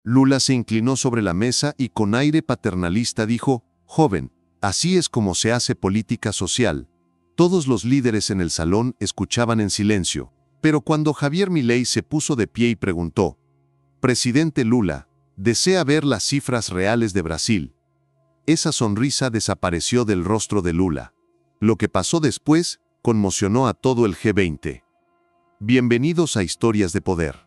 Lula se inclinó sobre la mesa y con aire paternalista dijo: «Joven, así es como se hace política social». Todos los líderes en el salón escuchaban en silencio, pero cuando Javier Milei se puso de pie y preguntó: «Presidente Lula, ¿desea ver las cifras reales de Brasil?». Esa sonrisa desapareció del rostro de Lula. Lo que pasó después conmocionó a todo el G20. Bienvenidos a Historias de Poder.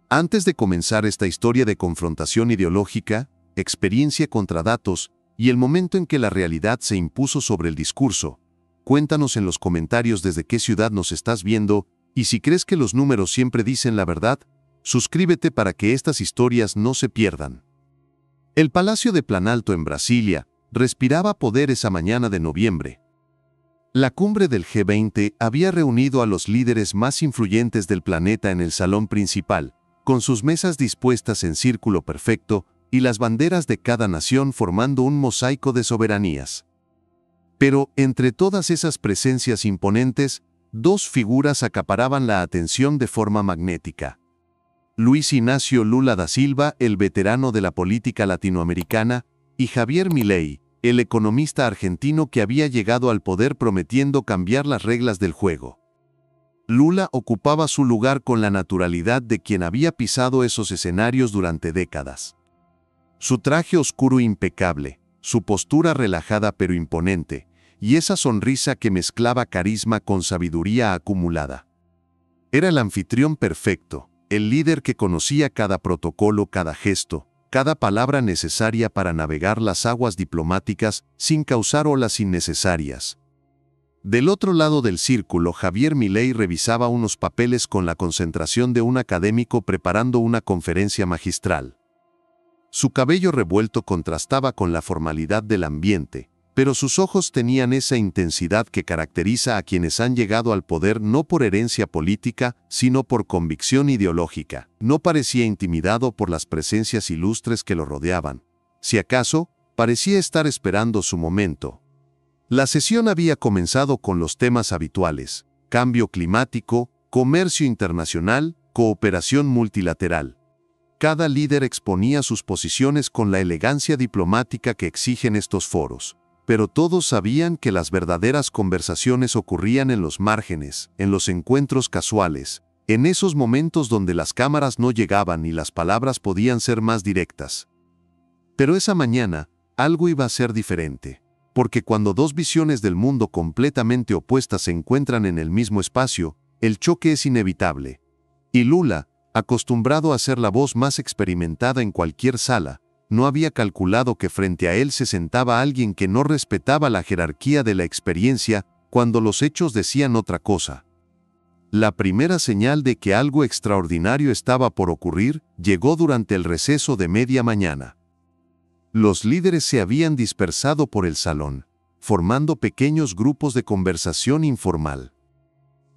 Antes de comenzar esta historia de confrontación ideológica, experiencia contra datos y el momento en que la realidad se impuso sobre el discurso, cuéntanos en los comentarios desde qué ciudad nos estás viendo y si crees que los números siempre dicen la verdad, suscríbete para que estas historias no se pierdan. El Palacio de Planalto en Brasilia respiraba poder esa mañana de noviembre. La cumbre del G20 había reunido a los líderes más influyentes del planeta en el salón principal, con sus mesas dispuestas en círculo perfecto y las banderas de cada nación formando un mosaico de soberanías. Pero, entre todas esas presencias imponentes, dos figuras acaparaban la atención de forma magnética. Luis Ignacio Lula da Silva, el veterano de la política latinoamericana, y Javier Milei, el economista argentino que había llegado al poder prometiendo cambiar las reglas del juego. Lula ocupaba su lugar con la naturalidad de quien había pisado esos escenarios durante décadas. Su traje oscuro impecable, su postura relajada pero imponente, y esa sonrisa que mezclaba carisma con sabiduría acumulada. Era el anfitrión perfecto, el líder que conocía cada protocolo, cada gesto, cada palabra necesaria para navegar las aguas diplomáticas sin causar olas innecesarias. Del otro lado del círculo, Javier Milei revisaba unos papeles con la concentración de un académico preparando una conferencia magistral. Su cabello revuelto contrastaba con la formalidad del ambiente, pero sus ojos tenían esa intensidad que caracteriza a quienes han llegado al poder no por herencia política, sino por convicción ideológica. No parecía intimidado por las presencias ilustres que lo rodeaban. Si acaso, parecía estar esperando su momento. La sesión había comenzado con los temas habituales: cambio climático, comercio internacional, cooperación multilateral. Cada líder exponía sus posiciones con la elegancia diplomática que exigen estos foros. Pero todos sabían que las verdaderas conversaciones ocurrían en los márgenes, en los encuentros casuales, en esos momentos donde las cámaras no llegaban y las palabras podían ser más directas. Pero esa mañana, algo iba a ser diferente. Porque cuando dos visiones del mundo completamente opuestas se encuentran en el mismo espacio, el choque es inevitable. Y Lula, acostumbrado a ser la voz más experimentada en cualquier sala, no había calculado que frente a él se sentaba alguien que no respetaba la jerarquía de la experiencia cuando los hechos decían otra cosa. La primera señal de que algo extraordinario estaba por ocurrir llegó durante el receso de media mañana. Los líderes se habían dispersado por el salón, formando pequeños grupos de conversación informal.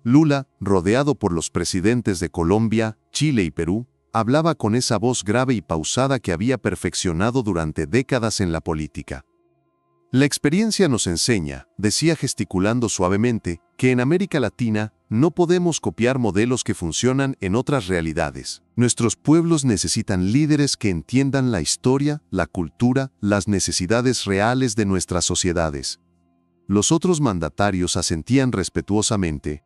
Lula, rodeado por los presidentes de Colombia, Chile y Perú, hablaba con esa voz grave y pausada que había perfeccionado durante décadas en la política. La experiencia nos enseña, decía gesticulando suavemente, que en América Latina no podemos copiar modelos que funcionan en otras realidades. Nuestros pueblos necesitan líderes que entiendan la historia, la cultura, las necesidades reales de nuestras sociedades. Los otros mandatarios asentían respetuosamente.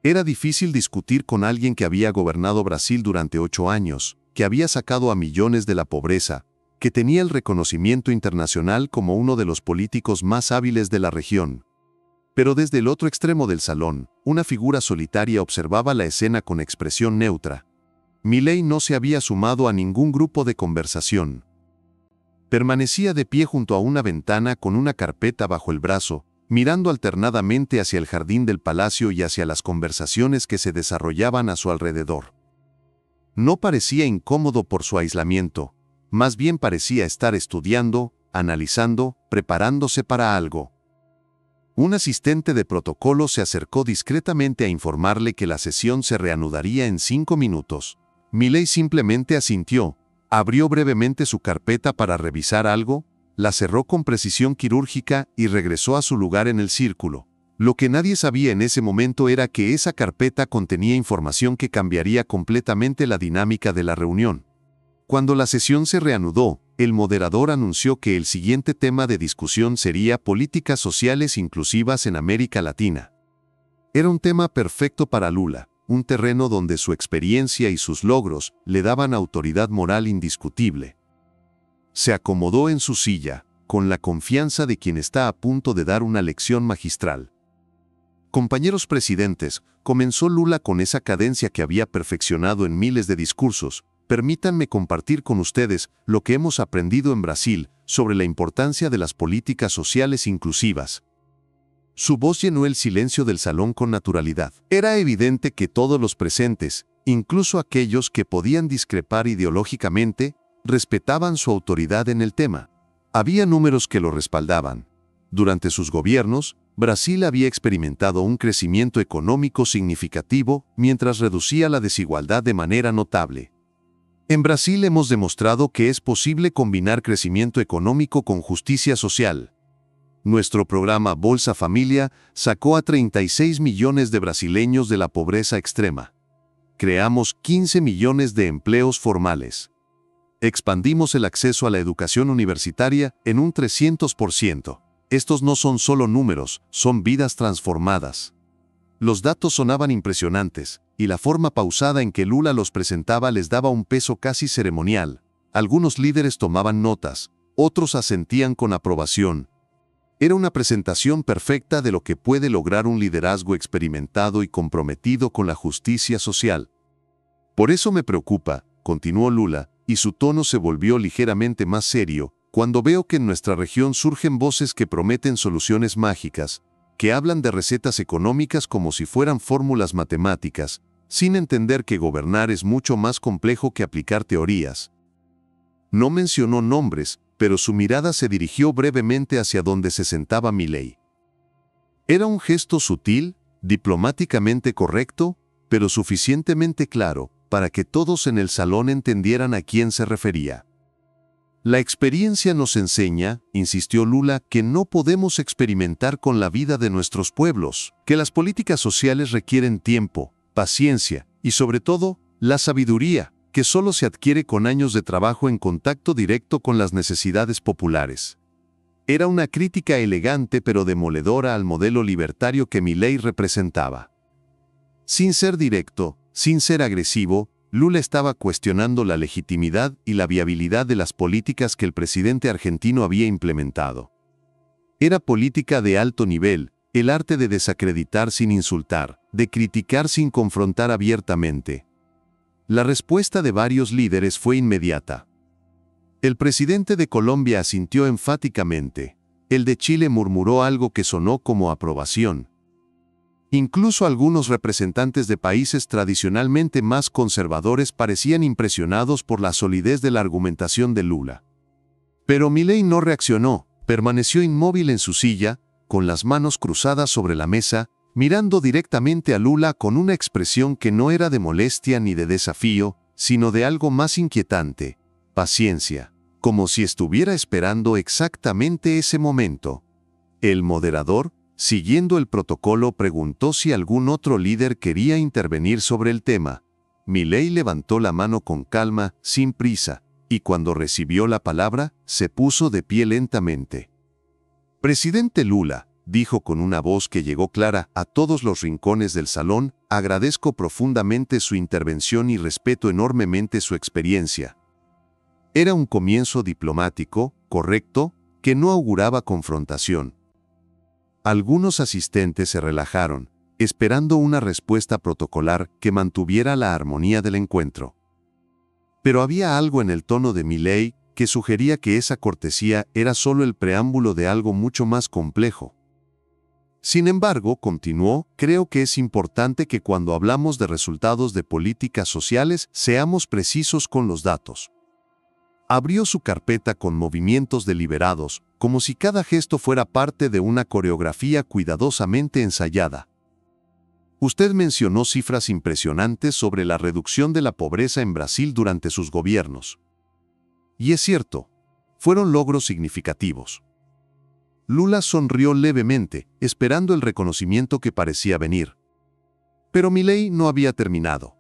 Era difícil discutir con alguien que había gobernado Brasil durante 8 años, que había sacado a millones de la pobreza, que tenía el reconocimiento internacional como uno de los políticos más hábiles de la región. Pero desde el otro extremo del salón, una figura solitaria observaba la escena con expresión neutra. Milei no se había sumado a ningún grupo de conversación. Permanecía de pie junto a una ventana con una carpeta bajo el brazo, mirando alternadamente hacia el jardín del palacio y hacia las conversaciones que se desarrollaban a su alrededor. No parecía incómodo por su aislamiento, más bien parecía estar estudiando, analizando, preparándose para algo. Un asistente de protocolo se acercó discretamente a informarle que la sesión se reanudaría en 5 minutos. Milei simplemente asintió, abrió brevemente su carpeta para revisar algo, la cerró con precisión quirúrgica y regresó a su lugar en el círculo. Lo que nadie sabía en ese momento era que esa carpeta contenía información que cambiaría completamente la dinámica de la reunión. Cuando la sesión se reanudó, el moderador anunció que el siguiente tema de discusión sería políticas sociales inclusivas en América Latina. Era un tema perfecto para Lula, un terreno donde su experiencia y sus logros le daban autoridad moral indiscutible. Se acomodó en su silla, con la confianza de quien está a punto de dar una lección magistral. Compañeros presidentes, comenzó Lula con esa cadencia que había perfeccionado en miles de discursos. Permítanme compartir con ustedes lo que hemos aprendido en Brasil sobre la importancia de las políticas sociales inclusivas. Su voz llenó el silencio del salón con naturalidad. Era evidente que todos los presentes, incluso aquellos que podían discrepar ideológicamente, respetaban su autoridad en el tema. Había números que lo respaldaban. Durante sus gobiernos, Brasil había experimentado un crecimiento económico significativo mientras reducía la desigualdad de manera notable. En Brasil hemos demostrado que es posible combinar crecimiento económico con justicia social. Nuestro programa Bolsa Familia sacó a 36 millones de brasileños de la pobreza extrema. Creamos 15 millones de empleos formales. Expandimos el acceso a la educación universitaria en un 300%. Estos no son solo números, son vidas transformadas. Los datos sonaban impresionantes, y la forma pausada en que Lula los presentaba les daba un peso casi ceremonial. Algunos líderes tomaban notas, otros asentían con aprobación. Era una presentación perfecta de lo que puede lograr un liderazgo experimentado y comprometido con la justicia social. Por eso me preocupa, continuó Lula, y su tono se volvió ligeramente más serio, cuando veo que en nuestra región surgen voces que prometen soluciones mágicas, que hablan de recetas económicas como si fueran fórmulas matemáticas, sin entender que gobernar es mucho más complejo que aplicar teorías. No mencionó nombres, pero su mirada se dirigió brevemente hacia donde se sentaba Milei. Era un gesto sutil, diplomáticamente correcto, pero suficientemente claro para que todos en el salón entendieran a quién se refería. La experiencia nos enseña, insistió Lula, que no podemos experimentar con la vida de nuestros pueblos, que las políticas sociales requieren tiempo, paciencia y, sobre todo, la sabiduría, que solo se adquiere con años de trabajo en contacto directo con las necesidades populares. Era una crítica elegante pero demoledora al modelo libertario que Milei representaba. Sin ser directo, sin ser agresivo, Lula estaba cuestionando la legitimidad y la viabilidad de las políticas que el presidente argentino había implementado. Era política de alto nivel, el arte de desacreditar sin insultar, de criticar sin confrontar abiertamente. La respuesta de varios líderes fue inmediata. El presidente de Colombia asintió enfáticamente. El de Chile murmuró algo que sonó como aprobación. Incluso algunos representantes de países tradicionalmente más conservadores parecían impresionados por la solidez de la argumentación de Lula. Pero Milei no reaccionó, permaneció inmóvil en su silla, con las manos cruzadas sobre la mesa, mirando directamente a Lula con una expresión que no era de molestia ni de desafío, sino de algo más inquietante, paciencia, como si estuviera esperando exactamente ese momento. El moderador, siguiendo el protocolo, preguntó si algún otro líder quería intervenir sobre el tema. Milei levantó la mano con calma, sin prisa, y cuando recibió la palabra, se puso de pie lentamente. Presidente Lula, dijo con una voz que llegó clara a todos los rincones del salón, agradezco profundamente su intervención y respeto enormemente su experiencia. Era un comienzo diplomático, correcto, que no auguraba confrontación. Algunos asistentes se relajaron, esperando una respuesta protocolar que mantuviera la armonía del encuentro. Pero había algo en el tono de Milei que sugería que esa cortesía era solo el preámbulo de algo mucho más complejo. Sin embargo, continuó, creo que es importante que cuando hablamos de resultados de políticas sociales seamos precisos con los datos. Abrió su carpeta con movimientos deliberados, como si cada gesto fuera parte de una coreografía cuidadosamente ensayada. Usted mencionó cifras impresionantes sobre la reducción de la pobreza en Brasil durante sus gobiernos. Y es cierto, fueron logros significativos. Lula sonrió levemente, esperando el reconocimiento que parecía venir. Pero Milei no había terminado.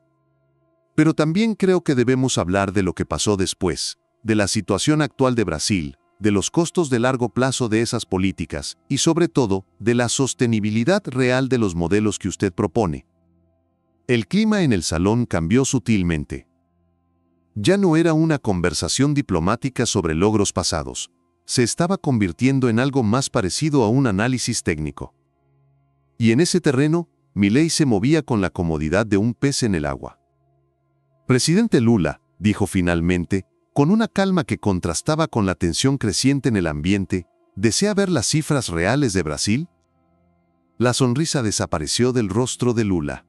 Pero también creo que debemos hablar de lo que pasó después, de la situación actual de Brasil, de los costos de largo plazo de esas políticas y, sobre todo, de la sostenibilidad real de los modelos que usted propone. El clima en el salón cambió sutilmente. Ya no era una conversación diplomática sobre logros pasados. Se estaba convirtiendo en algo más parecido a un análisis técnico. Y en ese terreno, Milei se movía con la comodidad de un pez en el agua. Presidente Lula, dijo finalmente, con una calma que contrastaba con la tensión creciente en el ambiente, ¿desea ver las cifras reales de Brasil? La sonrisa desapareció del rostro de Lula.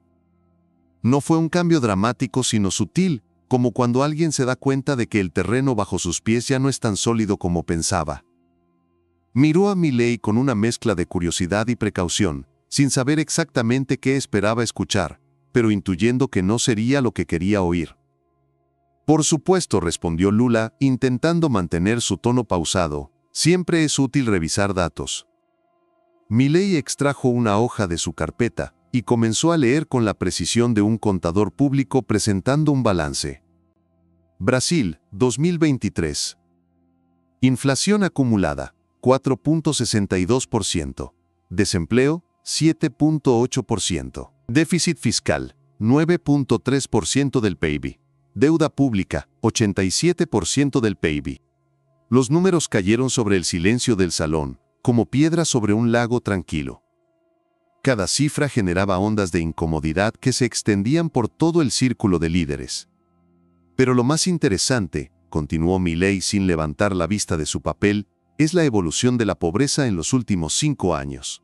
No fue un cambio dramático sino sutil, como cuando alguien se da cuenta de que el terreno bajo sus pies ya no es tan sólido como pensaba. Miró a Milei con una mezcla de curiosidad y precaución, sin saber exactamente qué esperaba escuchar, pero intuyendo que no sería lo que quería oír. Por supuesto, respondió Lula, intentando mantener su tono pausado. Siempre es útil revisar datos. Milei extrajo una hoja de su carpeta y comenzó a leer con la precisión de un contador público presentando un balance. Brasil, 2023. Inflación acumulada, 4.62%. Desempleo, 7.8%. Déficit fiscal, 9.3% del PIB. Deuda pública, 87% del PIB. Los números cayeron sobre el silencio del salón, como piedras sobre un lago tranquilo. Cada cifra generaba ondas de incomodidad que se extendían por todo el círculo de líderes. Pero lo más interesante, continuó Milei sin levantar la vista de su papel, es la evolución de la pobreza en los últimos 5 años.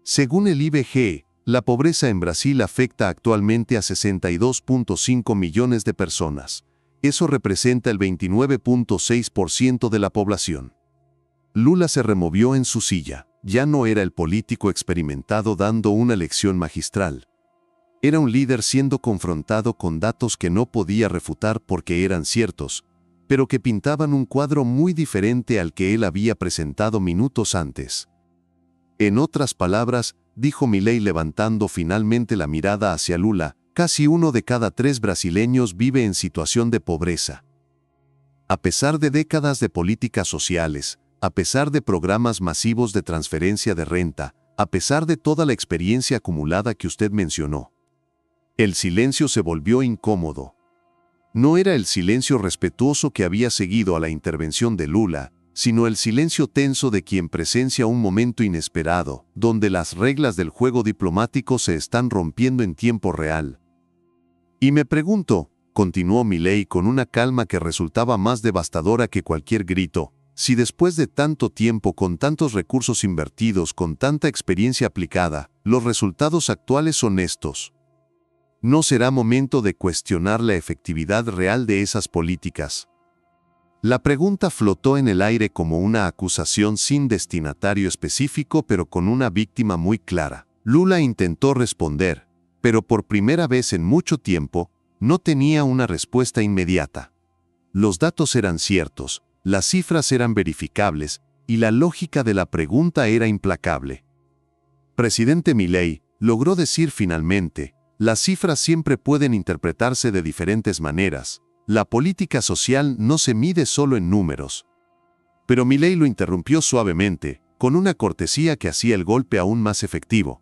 Según el IBGE, la pobreza en Brasil afecta actualmente a 62.5 millones de personas. Eso representa el 29.6% de la población. Lula se removió en su silla. Ya no era el político experimentado dando una lección magistral. Era un líder siendo confrontado con datos que no podía refutar porque eran ciertos, pero que pintaban un cuadro muy diferente al que él había presentado minutos antes. En otras palabras, dijo Milei levantando finalmente la mirada hacia Lula, casi 1 de cada 3 brasileños vive en situación de pobreza. A pesar de décadas de políticas sociales, a pesar de programas masivos de transferencia de renta, a pesar de toda la experiencia acumulada que usted mencionó. El silencio se volvió incómodo. No era el silencio respetuoso que había seguido a la intervención de Lula, sino el silencio tenso de quien presencia un momento inesperado, donde las reglas del juego diplomático se están rompiendo en tiempo real. Y me pregunto, continuó Milei con una calma que resultaba más devastadora que cualquier grito, si después de tanto tiempo, con tantos recursos invertidos, con tanta experiencia aplicada, los resultados actuales son estos. ¿No será momento de cuestionar la efectividad real de esas políticas? La pregunta flotó en el aire como una acusación sin destinatario específico, pero con una víctima muy clara. Lula intentó responder, pero por primera vez en mucho tiempo, no tenía una respuesta inmediata. Los datos eran ciertos. Las cifras eran verificables, y la lógica de la pregunta era implacable. Presidente Milei, logró decir finalmente, las cifras siempre pueden interpretarse de diferentes maneras. La política social no se mide solo en números. Pero Milei lo interrumpió suavemente, con una cortesía que hacía el golpe aún más efectivo.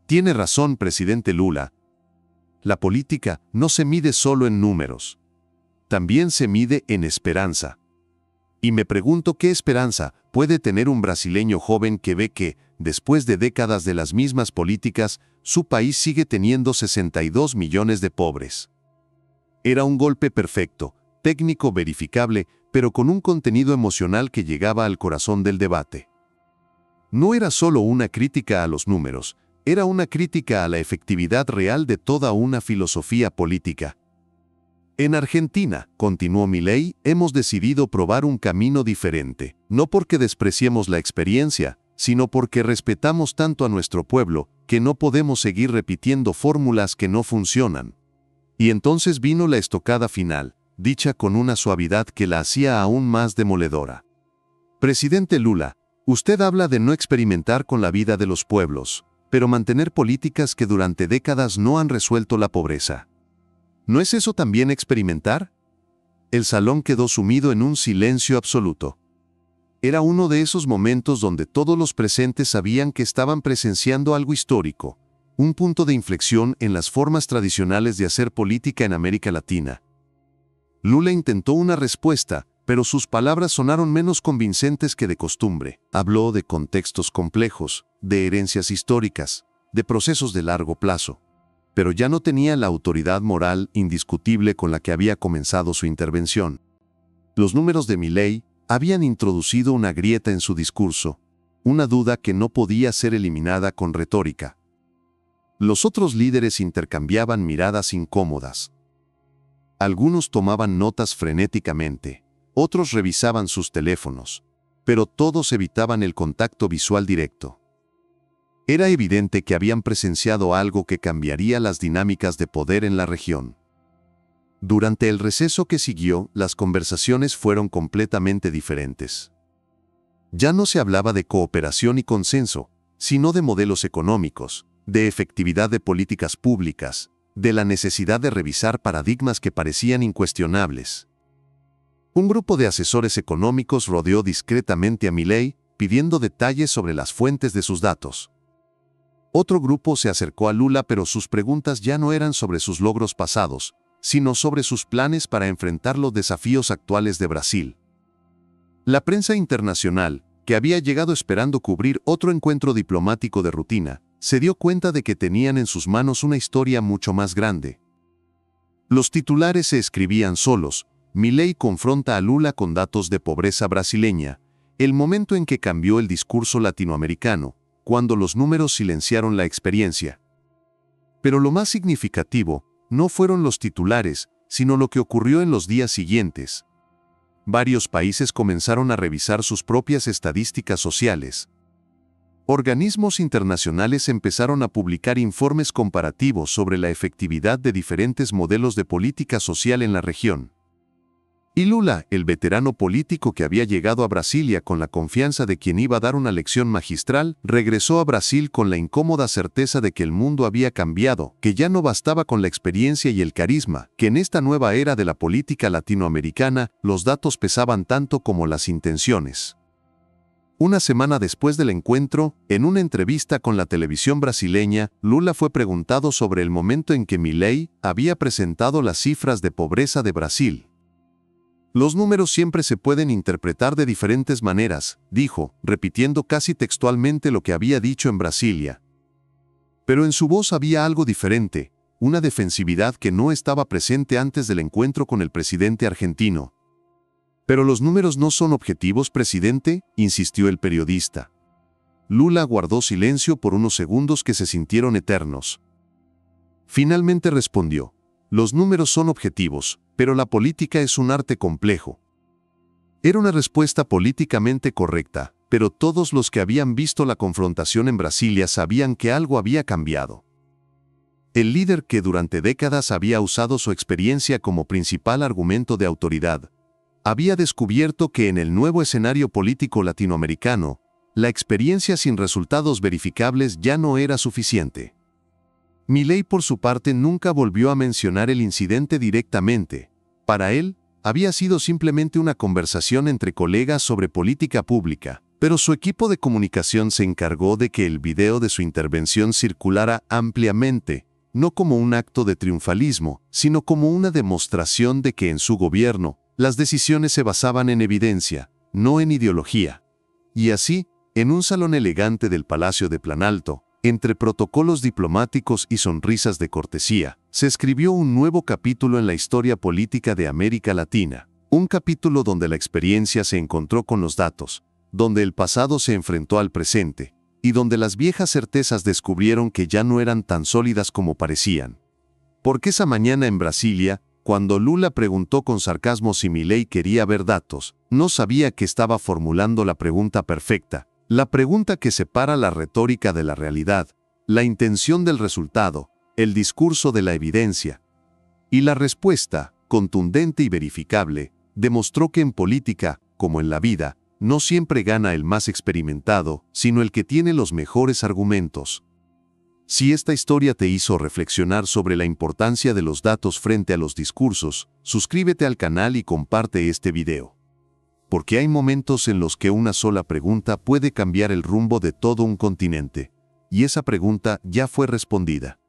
Tiene razón, presidente Lula. La política no se mide solo en números. También se mide en esperanza. Y me pregunto qué esperanza puede tener un brasileño joven que ve que, después de décadas de las mismas políticas, su país sigue teniendo 62 millones de pobres. Era un golpe perfecto, técnico, verificable, pero con un contenido emocional que llegaba al corazón del debate. No era solo una crítica a los números, era una crítica a la efectividad real de toda una filosofía política. En Argentina, continuó Milei, hemos decidido probar un camino diferente, no porque despreciemos la experiencia, sino porque respetamos tanto a nuestro pueblo, que no podemos seguir repitiendo fórmulas que no funcionan. Y entonces vino la estocada final, dicha con una suavidad que la hacía aún más demoledora. Presidente Lula, usted habla de no experimentar con la vida de los pueblos, pero mantener políticas que durante décadas no han resuelto la pobreza. ¿No es eso también experimentar? El salón quedó sumido en un silencio absoluto. Era uno de esos momentos donde todos los presentes sabían que estaban presenciando algo histórico, un punto de inflexión en las formas tradicionales de hacer política en América Latina. Lula intentó una respuesta, pero sus palabras sonaron menos convincentes que de costumbre. Habló de contextos complejos, de herencias históricas, de procesos de largo plazo. Pero ya no tenía la autoridad moral indiscutible con la que había comenzado su intervención. Los números de Milei habían introducido una grieta en su discurso, una duda que no podía ser eliminada con retórica. Los otros líderes intercambiaban miradas incómodas. Algunos tomaban notas frenéticamente, otros revisaban sus teléfonos, pero todos evitaban el contacto visual directo. Era evidente que habían presenciado algo que cambiaría las dinámicas de poder en la región. Durante el receso que siguió, las conversaciones fueron completamente diferentes. Ya no se hablaba de cooperación y consenso, sino de modelos económicos, de efectividad de políticas públicas, de la necesidad de revisar paradigmas que parecían incuestionables. Un grupo de asesores económicos rodeó discretamente a Milei, pidiendo detalles sobre las fuentes de sus datos. Otro grupo se acercó a Lula, pero sus preguntas ya no eran sobre sus logros pasados, sino sobre sus planes para enfrentar los desafíos actuales de Brasil. La prensa internacional, que había llegado esperando cubrir otro encuentro diplomático de rutina, se dio cuenta de que tenían en sus manos una historia mucho más grande. Los titulares se escribían solos: Milei confronta a Lula con datos de pobreza brasileña, el momento en que cambió el discurso latinoamericano, cuando los números silenciaron la experiencia. Pero lo más significativo no fueron los titulares, sino lo que ocurrió en los días siguientes. Varios países comenzaron a revisar sus propias estadísticas sociales. Organismos internacionales empezaron a publicar informes comparativos sobre la efectividad de diferentes modelos de política social en la región. Y Lula, el veterano político que había llegado a Brasilia con la confianza de quien iba a dar una lección magistral, regresó a Brasil con la incómoda certeza de que el mundo había cambiado, que ya no bastaba con la experiencia y el carisma, que en esta nueva era de la política latinoamericana, los datos pesaban tanto como las intenciones. Una semana después del encuentro, en una entrevista con la televisión brasileña, Lula fue preguntado sobre el momento en que Milei había presentado las cifras de pobreza de Brasil. Los números siempre se pueden interpretar de diferentes maneras, dijo, repitiendo casi textualmente lo que había dicho en Brasilia. Pero en su voz había algo diferente, una defensividad que no estaba presente antes del encuentro con el presidente argentino. «Pero los números no son objetivos, presidente», insistió el periodista. Lula guardó silencio por unos segundos que se sintieron eternos. Finalmente respondió: «Los números son objetivos, pero la política es un arte complejo». Era una respuesta políticamente correcta, pero todos los que habían visto la confrontación en Brasilia sabían que algo había cambiado. El líder que durante décadas había usado su experiencia como principal argumento de autoridad, había descubierto que en el nuevo escenario político latinoamericano, la experiencia sin resultados verificables ya no era suficiente. Milei, por su parte, nunca volvió a mencionar el incidente directamente. Para él, había sido simplemente una conversación entre colegas sobre política pública, pero su equipo de comunicación se encargó de que el video de su intervención circulara ampliamente, no como un acto de triunfalismo, sino como una demostración de que en su gobierno, las decisiones se basaban en evidencia, no en ideología. Y así, en un salón elegante del Palacio de Planalto, entre protocolos diplomáticos y sonrisas de cortesía, se escribió un nuevo capítulo en la historia política de América Latina, un capítulo donde la experiencia se encontró con los datos, donde el pasado se enfrentó al presente, y donde las viejas certezas descubrieron que ya no eran tan sólidas como parecían. Porque esa mañana en Brasilia, cuando Lula preguntó con sarcasmo si Milei quería ver datos, no sabía que estaba formulando la pregunta perfecta, la pregunta que separa la retórica de la realidad, la intención del resultado, el discurso de la evidencia. Y la respuesta, contundente y verificable, demostró que en política, como en la vida, no siempre gana el más experimentado, sino el que tiene los mejores argumentos. Si esta historia te hizo reflexionar sobre la importancia de los datos frente a los discursos, suscríbete al canal y comparte este video. Porque hay momentos en los que una sola pregunta puede cambiar el rumbo de todo un continente. Y esa pregunta ya fue respondida.